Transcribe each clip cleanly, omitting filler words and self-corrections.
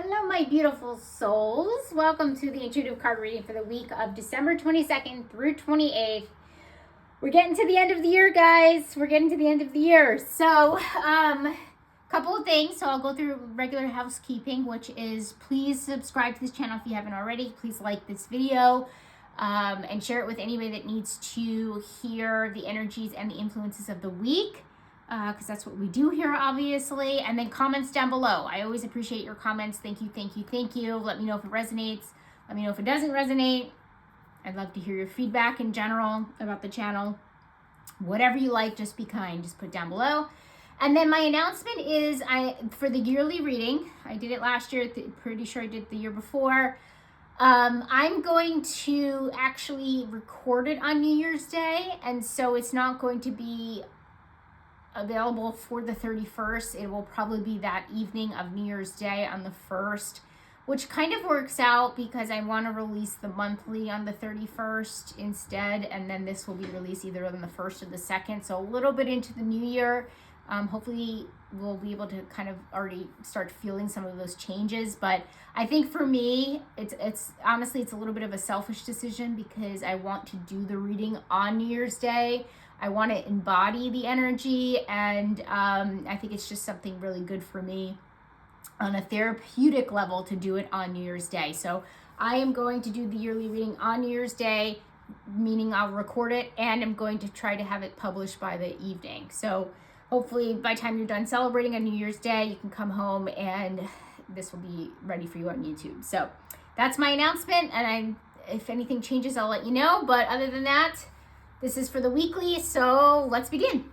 Hello, my beautiful souls. Welcome to the intuitive card reading for the week of December 22nd through 28th. We're getting to the end of the year, guys. We're getting to the end of the year. So, couple of things. So I'll go through regular housekeeping, which is please subscribe to this channel if you haven't already. Please like this video and share it with anybody that needs to hear the energies and the influences of the week. Because that's what we do here, obviously. And then comments down below. I always appreciate your comments. Thank you, thank you, thank you. Let me know if it resonates. Let me know if it doesn't resonate. I'd love to hear your feedback in general about the channel. Whatever you like, just be kind. Just put down below. And then my announcement is for the yearly reading. I did it last year. Pretty sure I did it the year before. I'm going to actually record it on New Year's Day. And so it's not going to be available for the 31st. It will probably be that evening of New Year's Day on the 1st, which kind of works out because I want to release the monthly on the 31st instead, and then this will be released either on the 1st or the 2nd, so a little bit into the new year. Hopefully we'll be able to kind of already start feeling some of those changes, but I think for me, it's honestly, it's a little bit of a selfish decision because I want to do the reading on New Year's Day. I want to embody the energy, and I think it's just something really good for me on a therapeutic level to do it on New Year's Day. So I am going to do the yearly reading on New Year's Day, meaning I'll record it, and I'm going to try to have it published by the evening. So hopefully by the time you're done celebrating on New Year's Day, you can come home and this will be ready for you on YouTube. So that's my announcement, and if anything changes, I'll let you know. But other than that, this is for the weekly, so let's begin.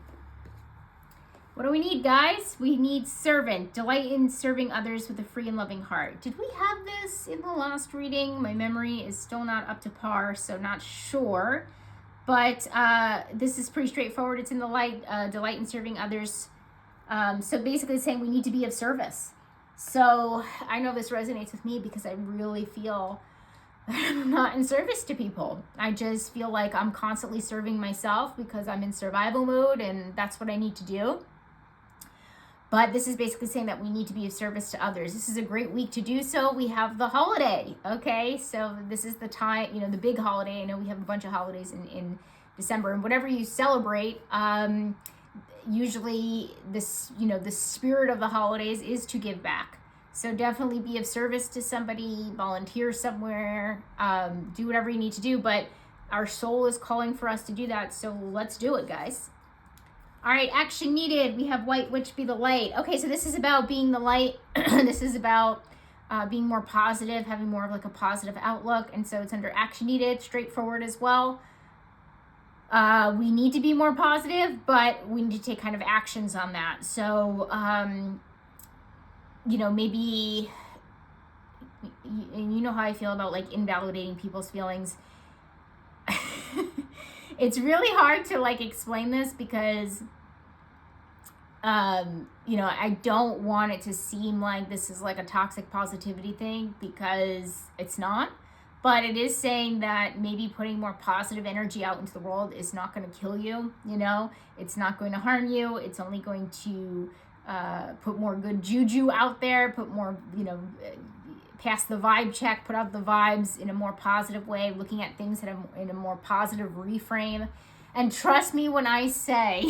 What do we need, guys? We need servant. Delight in serving others with a free and loving heart. Did we have this in the last reading? My memory is still not up to par, so not sure. But this is pretty straightforward. It's in the light, delight in serving others. So basically saying we need to be of service. So I know this resonates with me because I really feel I'm not in service to people. I just feel like I'm constantly serving myself because I'm in survival mode and that's what I need to do. But this is basically saying that we need to be of service to others. This is a great week to do so. We have the holiday, okay? So this is the time, the big holiday. I know we have a bunch of holidays in December, and whatever you celebrate, usually this, the spirit of the holidays is to give back. So definitely be of service to somebody, volunteer somewhere, do whatever you need to do. But our soul is calling for us to do that. So let's do it, guys. All right, action needed. We have White Witch be the light. Okay, so this is about being the light. This is about being more positive, having more of like a positive outlook. And so it's under action needed, straightforward as well. We need to be more positive, but we need to take kind of actions on that. So, maybe, and you know how I feel about like invalidating people's feelings. It's really hard to like explain this because, I don't want it to seem like this is like a toxic positivity thing because it's not. But it is saying that maybe putting more positive energy out into the world is not going to kill you, It's not going to harm you. It's only going to put more good juju out there, put more, pass the vibe check, put out the vibes in a more positive way, looking at things in a more positive reframe. And trust me when I say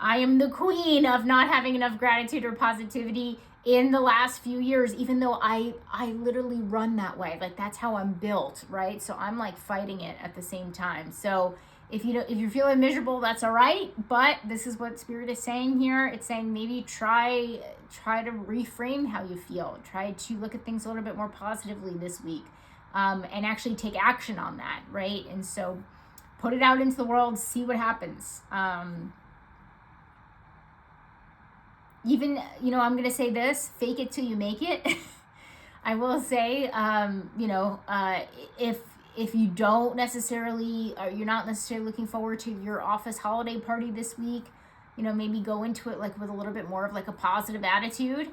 I am the queen of not having enough gratitude or positivity in the last few years, even though I literally run that way. Like that's how I'm built, right? So I'm like fighting it at the same time. So if you're feeling miserable, that's all right. But this is what Spirit is saying here. It's saying maybe try to reframe how you feel. Try to look at things a little bit more positively this week, and actually take action on that, right? And so put it out into the world, see what happens. Even, I'm going to say this, fake it till you make it. I will say, if you don't necessarily, or you're not necessarily looking forward to your office holiday party this week, maybe go into it like with a little bit more of like a positive attitude,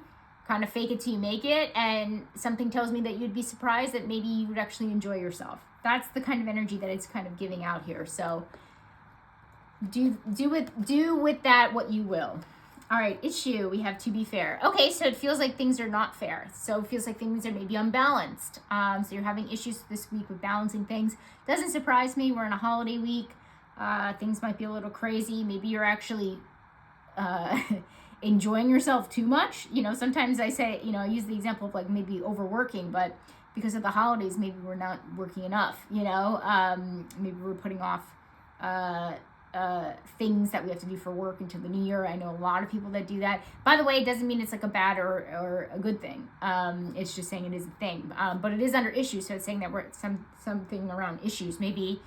kind of fake it till you make it. And something tells me that you'd be surprised that maybe you would actually enjoy yourself. That's the kind of energy that it's kind of giving out here. So do with that what you will. All right, issue, we have to be fair. Okay, so it feels like things are not fair. So it feels like things are maybe unbalanced. So you're having issues this week with balancing things. Doesn't surprise me. We're in a holiday week. Things might be a little crazy. Maybe you're actually enjoying yourself too much. Sometimes I say, I use the example of like maybe overworking, but because of the holidays, maybe we're not working enough, maybe we're putting off things that we have to do for work until the new year. I know a lot of people that do that. By the way, it doesn't mean it's like a bad or a good thing. It's just saying it is a thing. But it is under issues, so it's saying that we're something around issues. Maybe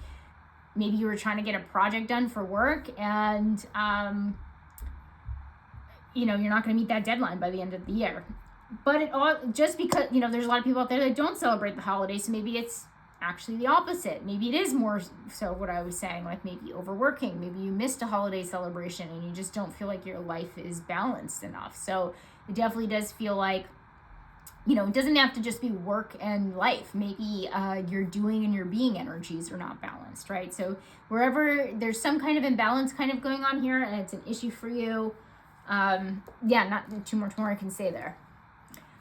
you were trying to get a project done for work, and you're not going to meet that deadline by the end of the year. But it all just because there's a lot of people out there that don't celebrate the holidays, so maybe it's actually the opposite. Maybe it is more so what I was saying, like maybe overworking. Maybe you missed a holiday celebration and you just don't feel like your life is balanced enough. So it definitely does feel like, it doesn't have to just be work and life. Maybe your doing and your being energies are not balanced, right? So wherever there's some kind of imbalance kind of going on here and it's an issue for you, not too much more I can say there.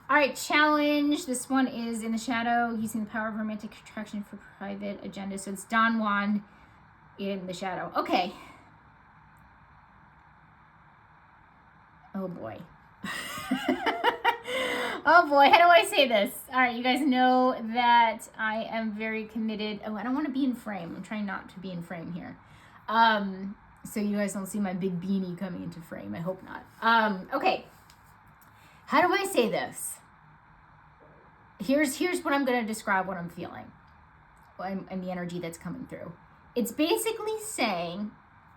All right, challenge. This one is in the shadow, using the power of romantic attraction for private agenda. So it's Don Juan in the shadow. Okay. Oh boy. Oh boy, how do I say this? All right, you guys know that I am very committed. Oh, I don't want to be in frame. I'm trying not to be in frame here. So you guys don't see my big beanie coming into frame. I hope not. Okay. How do I say this? Here's what I'm going to describe what I'm feeling and the energy that's coming through. It's basically saying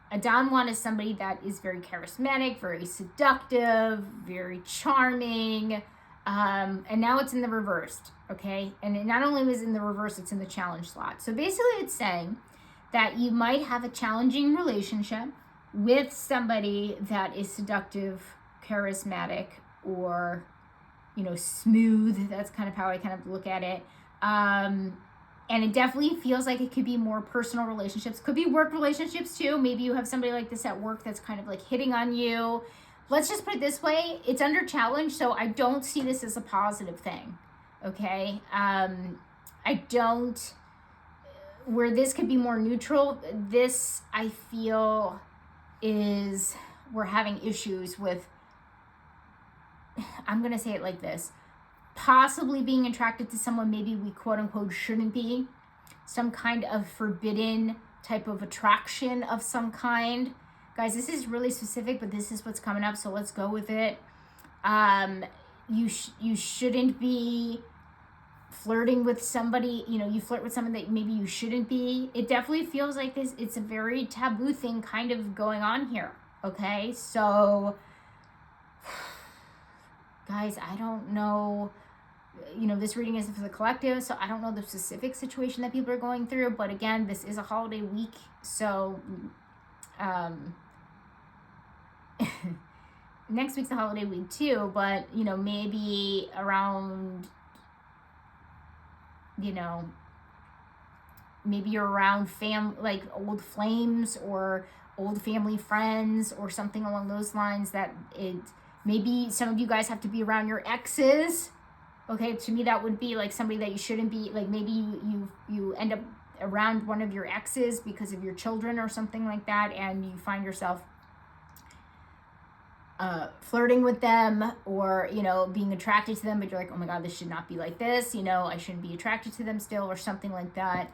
a Don Juan is somebody that is very charismatic, very seductive, very charming. And now it's in the reversed, okay? And it not only was in the reverse, it's in the challenge slot. So basically it's saying that you might have a challenging relationship with somebody that is seductive, charismatic, or smooth. That's kind of how I kind of look at it. And it definitely feels like it could be more personal relationships. Could be work relationships too. Maybe you have somebody like this at work that's kind of like hitting on you. Let's just put it this way. It's under challenge, so I don't see this as a positive thing. Okay? Where this could be more neutral, this I feel is we're having issues with, I'm going to say it like this, possibly being attracted to someone maybe we quote unquote shouldn't be, some kind of forbidden type of attraction of some kind. Guys, this is really specific, but this is what's coming up, so let's go with it. You shouldn't be flirting with somebody, you flirt with someone that maybe you shouldn't be. It definitely feels like this, it's a very taboo thing kind of going on here, okay? So guys, I don't know, this reading is for the collective, so I don't know the specific situation that people are going through, but again, this is a holiday week, so next week's a holiday week too, but, maybe around, maybe you're around like old flames or old family friends or something along those lines that maybe some of you guys have to be around your exes. Okay, to me that would be like somebody that you shouldn't be, like maybe you end up around one of your exes because of your children or something like that, and you find yourself flirting with them or, being attracted to them, but you're like, oh my God, this should not be like this, I shouldn't be attracted to them still or something like that.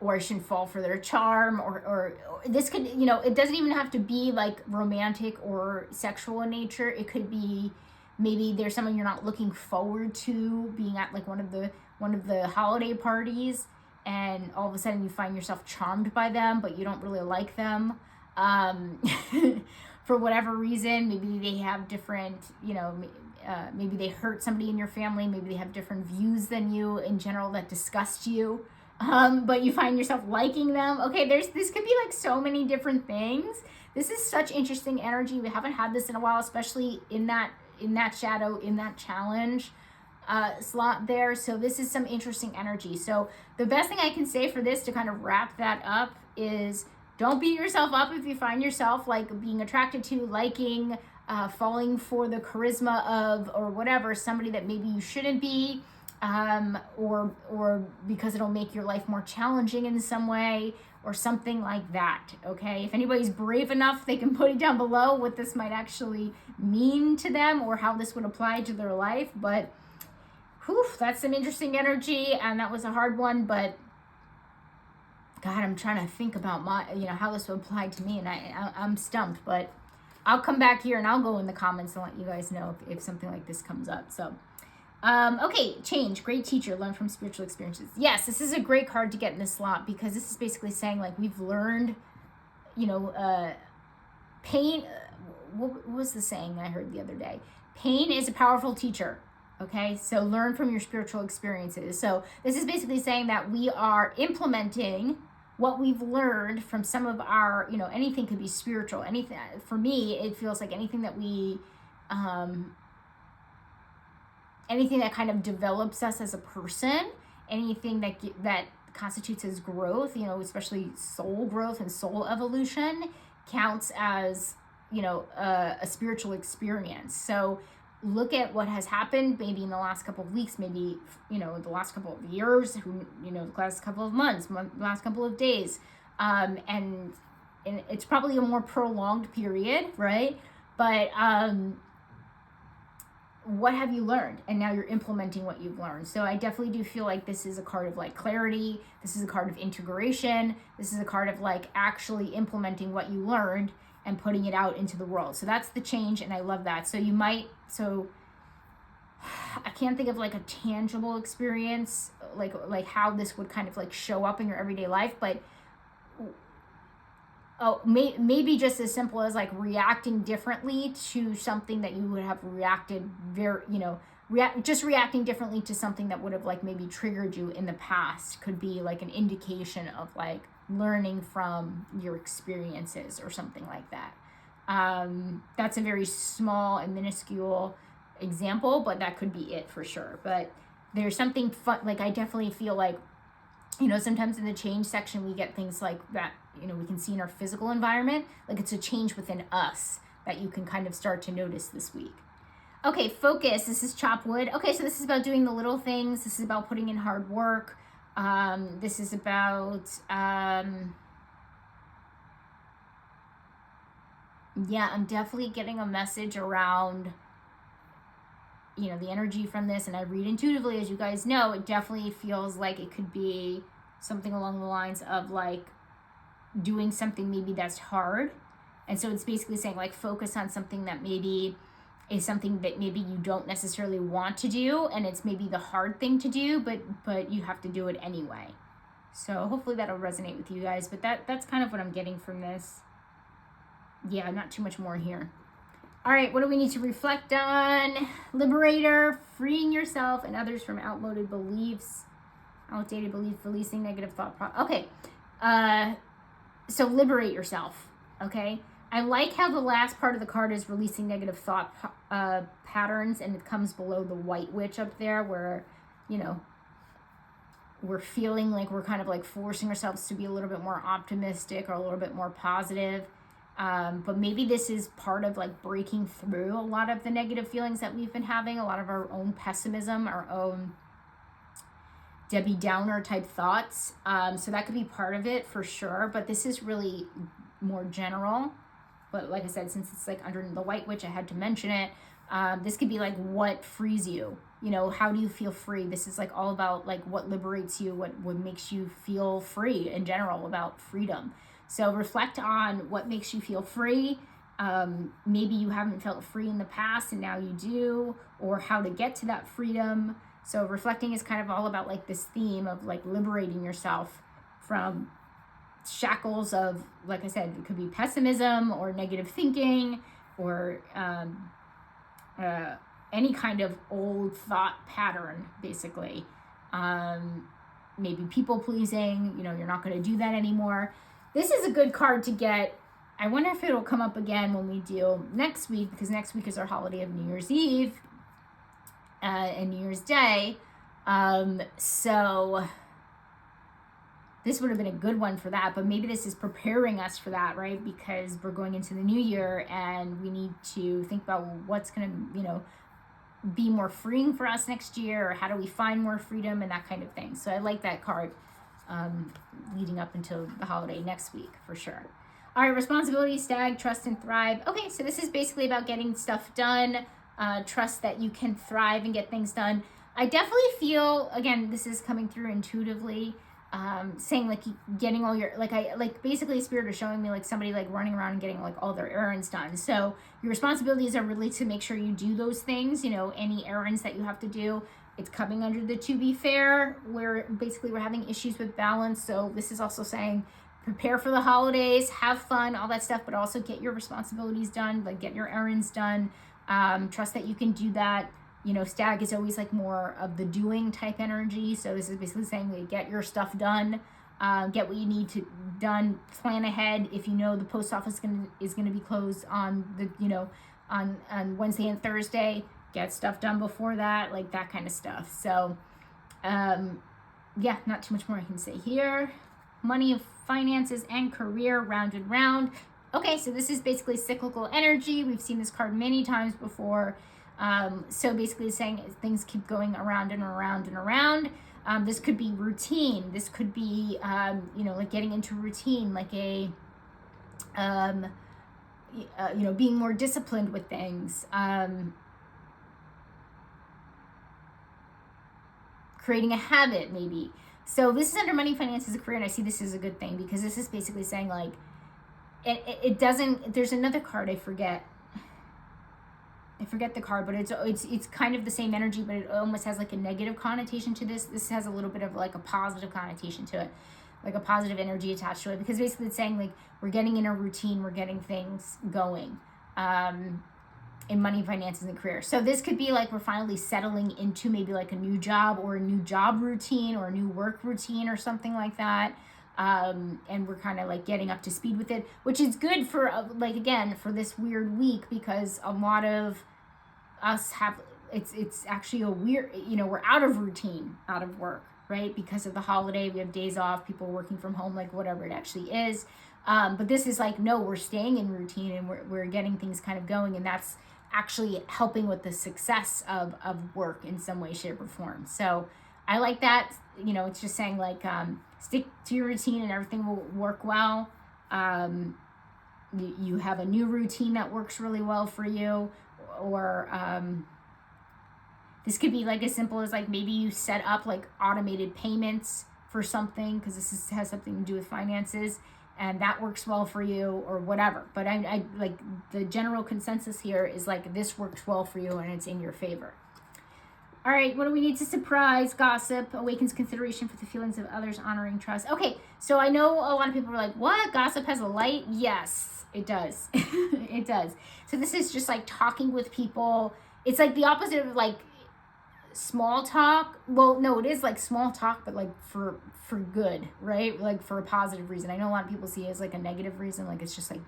Or I shouldn't fall for their charm, or this could, it doesn't even have to be like romantic or sexual in nature. It could be maybe there's someone you're not looking forward to being at like one of the holiday parties, and all of a sudden you find yourself charmed by them, but you don't really like them. For whatever reason, maybe they have different, maybe they hurt somebody in your family, maybe they have different views than you in general that disgust you. But you find yourself liking them. Okay, this could be like so many different things. This is such interesting energy. We haven't had this in a while, especially in that shadow, in that challenge slot there. So this is some interesting energy. So the best thing I can say for this to kind of wrap that up is Don't beat yourself up if you find yourself like being attracted to, liking, falling for the charisma of, or whatever, somebody that maybe you shouldn't be, or because it'll make your life more challenging in some way, or something like that. Okay, if anybody's brave enough, they can put it down below what this might actually mean to them or how this would apply to their life. But whew, that's some interesting energy, and that was a hard one. But God, I'm trying to think about my, how this would apply to me, and I'm stumped. But I'll come back here and I'll go in the comments and let you guys know if something like this comes up. So, okay, change, great teacher, learn from spiritual experiences. Yes, this is a great card to get in this slot, because this is basically saying like we've learned, pain. What was the saying I heard the other day? Pain is a powerful teacher. Okay, so learn from your spiritual experiences. So this is basically saying that we are implementing what we've learned from some of our, anything could be spiritual. Anything, for me, it feels like anything that we, anything that kind of develops us as a person, anything that constitutes as growth, especially soul growth and soul evolution, counts as, a spiritual experience. So look at what has happened maybe in the last couple of weeks, maybe, the last couple of years, the last couple of months, last couple of days. And it's probably a more prolonged period, right? But what have you learned? And now you're implementing what you've learned. So I definitely do feel like this is a card of like clarity. This is a card of integration. This is a card of like actually implementing what you learned and putting it out into the world. So that's the change, and I love that. So I can't think of like a tangible experience, like how this would kind of like show up in your everyday life, but maybe just as simple as like reacting differently to something that you would have reacted just reacting differently to something that would have like maybe triggered you in the past could be like an indication of like learning from your experiences or something like that. That's a very small and minuscule example, but that could be it for sure. But there's something fun, like I definitely feel like, sometimes in the change section we get things like that, we can see in our physical environment, like it's a change within us that you can kind of start to notice this week. Okay, focus. This is chop wood. Okay, so this is about doing the little things. This is about putting in hard work. This is about, I'm definitely getting a message around, the energy from this, and I read intuitively, as you guys know. It definitely feels like it could be something along the lines of like doing something maybe that's hard. And so it's basically saying like focus on something that maybe is something that maybe you don't necessarily want to do, and it's maybe the hard thing to do, but you have to do it anyway. So hopefully that'll resonate with you guys, but that's kind of what I'm getting from this. Yeah, not too much more here. All right, what do we need to reflect on? Liberator, freeing yourself and others from outdated beliefs, releasing negative thought. Okay, so liberate yourself, okay? I like how the last part of the card is releasing negative thought patterns, and it comes below the white witch up there where, we're feeling like we're kind of like forcing ourselves to be a little bit more optimistic or a little bit more positive. But maybe this is part of like breaking through a lot of the negative feelings that we've been having, a lot of our own pessimism, our own Debbie Downer type thoughts. So that could be part of it for sure, but this is really more general. But like I said, since it's like under the white witch, I had to mention it. This could be like what frees you. How do you feel free? This is like all about like what liberates you, what makes you feel free in general, about freedom. So reflect on what makes you feel free. Maybe you haven't felt free in the past and now you do, or how to get to that freedom. So reflecting is kind of all about like this theme of like liberating yourself from shackles of, like I said, it could be pessimism or negative thinking or any kind of old thought pattern, basically. Maybe people pleasing, you're not going to do that anymore. This is a good card to get. I wonder if it'll come up again when we do next week, because next week is our holiday of New Year's Eve and New Year's Day. So this would have been a good one for that, but maybe this is preparing us for that, right? Because we're going into the new year and we need to think about what's going to, be more freeing for us next year, or how do we find more freedom and that kind of thing. So I like that card leading up until the holiday next week for sure. All right, responsibility, stag, trust and thrive. Okay, so this is basically about getting stuff done, trust that you can thrive and get things done. I definitely feel, again, this is coming through intuitively, saying like getting all your, basically Spirit is showing me like somebody like running around and getting like all their errands done. So your responsibilities are really to make sure you do those things, any errands that you have to do. It's coming under the to be fair, where basically we're having issues with balance. So this is also saying prepare for the holidays, have fun, all that stuff, but also get your responsibilities done, like get your errands done. Trust that you can do that. Stag is always like more of the doing type energy. So this is basically saying like, get your stuff done, get what you need to done, plan ahead. If the post office is gonna be closed on the on Wednesday and Thursday, get stuff done before that, like that kind of stuff. So yeah, not too much more I can say here. Money, finances, and career, round and round. Okay, so this is basically cyclical energy. We've seen this card many times before. So basically saying things keep going around and around and around. This could be routine. This could be, like getting into routine, like being more disciplined with things. Creating a habit, maybe. So this is under money, finances, and career, and I see this as a good thing because this is basically saying like, it doesn't, there's another card I forget the card, but it's kind of the same energy, but it almost has like a negative connotation to this. This has a little bit of like a positive connotation to it, like a positive energy attached to it, because basically it's saying like we're getting in a routine, we're getting things going in money, finances, and career. So this could be like we're finally settling into maybe like a new job or a new job routine or a new work routine or something like that. And we're kind of like getting up to speed with it, which is good for again, for this weird week, because a lot of us have, it's actually a weird, we're out of routine, out of work, right? Because of the holiday, we have days off, people working from home, like whatever it actually is. But this is like, no, we're staying in routine and we're getting things kind of going. And that's actually helping with the success of work in some way, shape, or form. So I like that. It's just saying like, stick to your routine and everything will work well. You have a new routine that works really well for you, or this could be like as simple as like maybe you set up like automated payments for something, because has something to do with finances, and that works well for you, or whatever. But I like the general consensus here is like this works well for you and it's in your favor. All right, what do we need to surprise? Gossip awakens consideration for the feelings of others, honoring trust. Okay, so I know a lot of people are like, what? Gossip has a light? Yes, it does. It does. So this is just like talking with people. It's like the opposite of like small talk. Well, no, it is like small talk, but like for good, right? Like for a positive reason. I know a lot of people see it as like a negative reason, like it's just like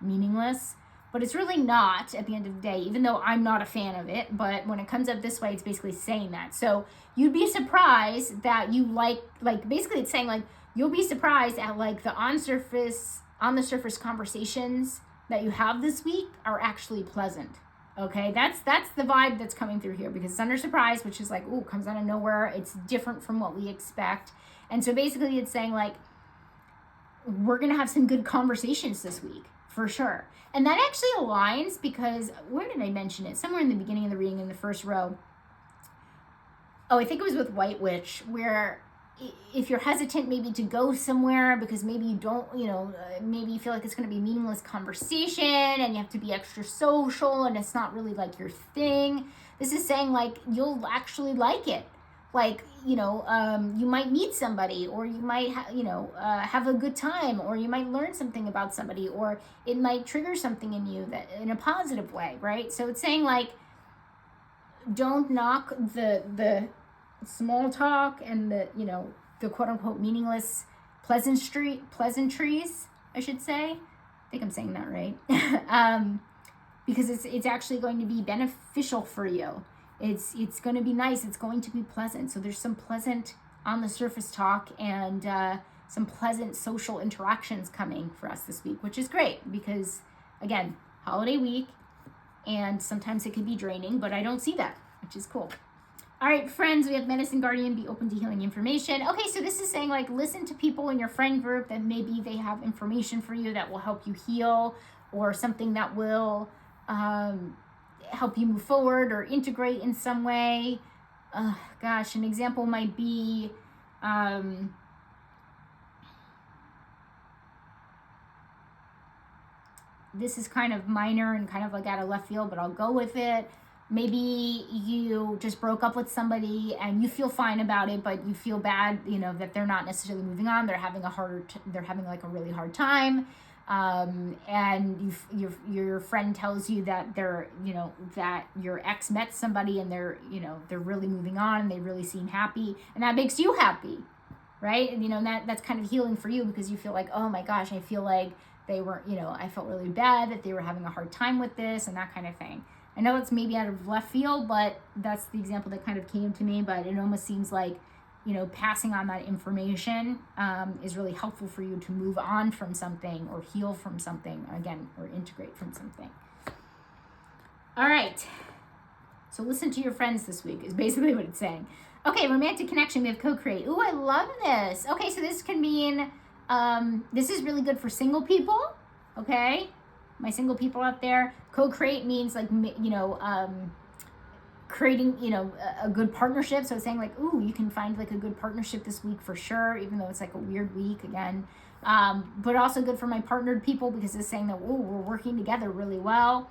meaningless. But it's really not at the end of the day, even though I'm not a fan of it. But when it comes up this way, it's basically saying that. So you'd be surprised that you like basically it's saying like you'll be surprised at like the on the surface conversations that you have this week are actually pleasant. Okay, that's the vibe that's coming through here, because it's under surprise, which is like, ooh, comes out of nowhere. It's different from what we expect. And so basically it's saying like we're gonna have some good conversations this week. For sure. And that actually aligns, because where did I mention it? Somewhere in the beginning of the reading in the first row. Oh, I think it was with White Witch, where if you're hesitant maybe to go somewhere because maybe you don't, maybe you feel like it's going to be a meaningless conversation and you have to be extra social and it's not really like your thing. This is saying like you'll actually like it. Like, you might meet somebody, or you might, have a good time, or you might learn something about somebody, or it might trigger something in you that in a positive way, right? So it's saying like, don't knock the small talk and the quote unquote meaningless pleasantries, I should say. I think I'm saying that right. Because it's actually going to be beneficial for you. It's going to be nice. It's going to be pleasant. So there's some pleasant on the surface talk, and some pleasant social interactions coming for us this week, which is great because, again, holiday week, and sometimes it can be draining, but I don't see that, which is cool. All right, friends, we have Medicine Guardian, be open to healing information. Okay, so this is saying, like, listen to people in your friend group that maybe they have information for you that will help you heal, or something that will help you move forward or integrate in some way. Gosh, an example might be this is kind of minor and kind of like out of left field, but I'll go with it. Maybe you just broke up with somebody and you feel fine about it, but you feel bad, you know, that they're not necessarily moving on. They're having like a really hard time. And your friend tells you that they're, you know, that your ex met somebody and they're, you know, they're really moving on and they really seem happy, and that makes you happy, right? And, you know, that's kind of healing for you because you feel like, oh my gosh, I feel like they were, you know, I felt really bad that they were having a hard time with this and that kind of thing. I know it's maybe out of left field, but that's the example that kind of came to me. But it almost seems like, you know, passing on that information is really helpful for you to move on from something or heal from something, again, or integrate from something. All right. So listen to your friends this week is basically what it's saying. Okay, romantic connection, we have co-create. Ooh, I love this. Okay, so this can mean, this is really good for single people, okay? My single people out there. Co-create means like, you know, creating, you know, a good partnership. So it's saying like, ooh, you can find like a good partnership this week for sure, even though it's like a weird week again. But also good for my partnered people because it's saying that, ooh, we're working together really well.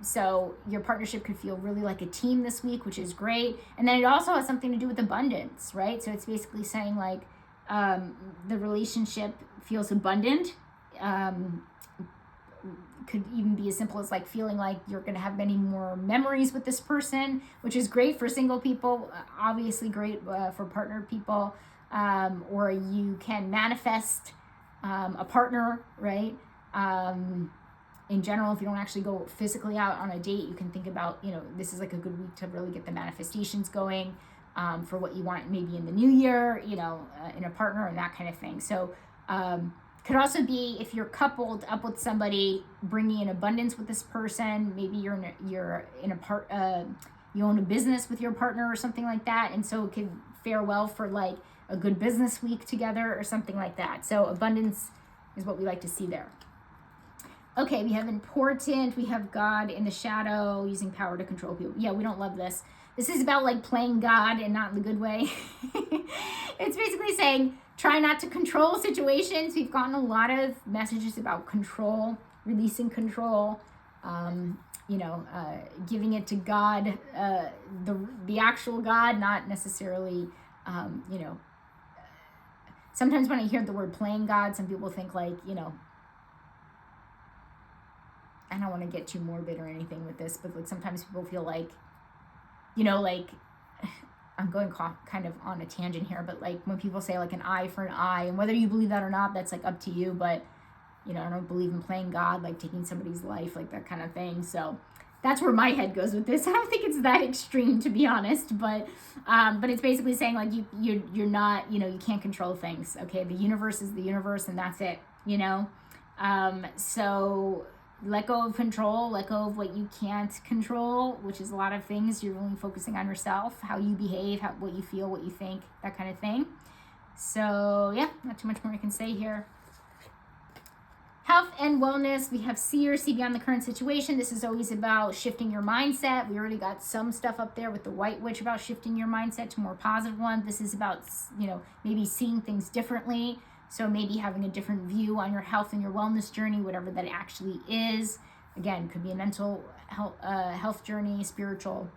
So your partnership could feel really like a team this week, which is great. And then it also has something to do with abundance, right? So it's basically saying like, the relationship feels abundant. Could even be as simple as like feeling like you're going to have many more memories with this person, which is great for single people, obviously great for partnered people, or you can manifest a partner, right? In general, if you don't actually go physically out on a date, you can think about, you know, this is like a good week to really get the manifestations going for what you want maybe in the new year, you know, in a partner and that kind of thing. So could also be if you're coupled up with somebody, bringing in abundance with this person. Maybe you own a business with your partner or something like that, and so it could fare well for like a good business week together or something like that. So abundance is what we like to see there. Okay, we have important. We have God in the shadow, using power to control people. Yeah, we don't love this. This is about like playing God and not in the good way. It's basically saying, try not to control situations. We've gotten a lot of messages about control, releasing control, you know, giving it to God, the actual God, not necessarily, you know, sometimes when I hear the word playing God, some people think like, you know, I don't want to get too morbid or anything with this, but like sometimes people feel like, you know, like, I'm going kind of on a tangent here, but like when people say like an eye for an eye, and whether you believe that or not, that's like up to you. But, you know, I don't believe in playing God, like taking somebody's life, like that kind of thing. So that's where my head goes with this. I don't think it's that extreme, to be honest, but it's basically saying like you're not, you know, you can't control things. Okay, the universe is the universe, and that's it. You know, so let go of control, let go of what you can't control, which is a lot of things. You're only focusing on yourself, how you behave, what you feel, what you think, that kind of thing. So yeah, not too much more I can say here. Health and wellness, we have see or see beyond the current situation. This is always about shifting your mindset. We already got some stuff up there with the White Witch about shifting your mindset to a more positive one. This is about, you know, maybe seeing things differently. So maybe having a different view on your health and your wellness journey, whatever that actually is. Again, could be a mental health journey, spiritual,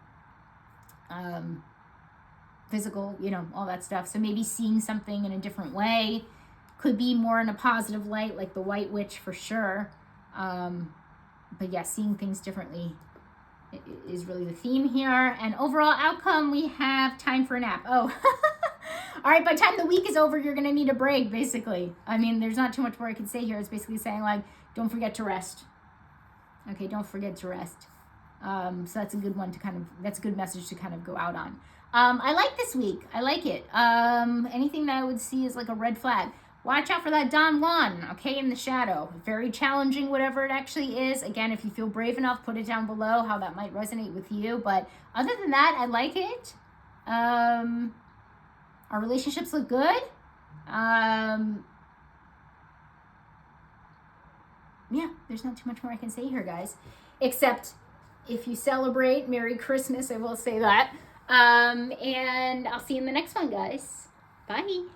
physical, you know, all that stuff. So maybe seeing something in a different way. Could be more in a positive light, like the White Witch for sure. But yeah, seeing things differently is really the theme here. And overall outcome, we have time for a nap. Oh, all right, by the time the week is over, you're going to need a break, basically. I mean, there's not too much more I can say here. It's basically saying, like, don't forget to rest. Okay, don't forget to rest. So that's a good one to that's a good message to kind of go out on. I like this week. I like it. Anything that I would see is like a red flag. Watch out for that Don Juan, okay, in the shadow. Very challenging, whatever it actually is. Again, if you feel brave enough, put it down below how that might resonate with you. But other than that, I like it. Our relationships look good. Yeah, there's not too much more I can say here, guys. Except if you celebrate, Merry Christmas, I will say that. And I'll see you in the next one, guys. Bye.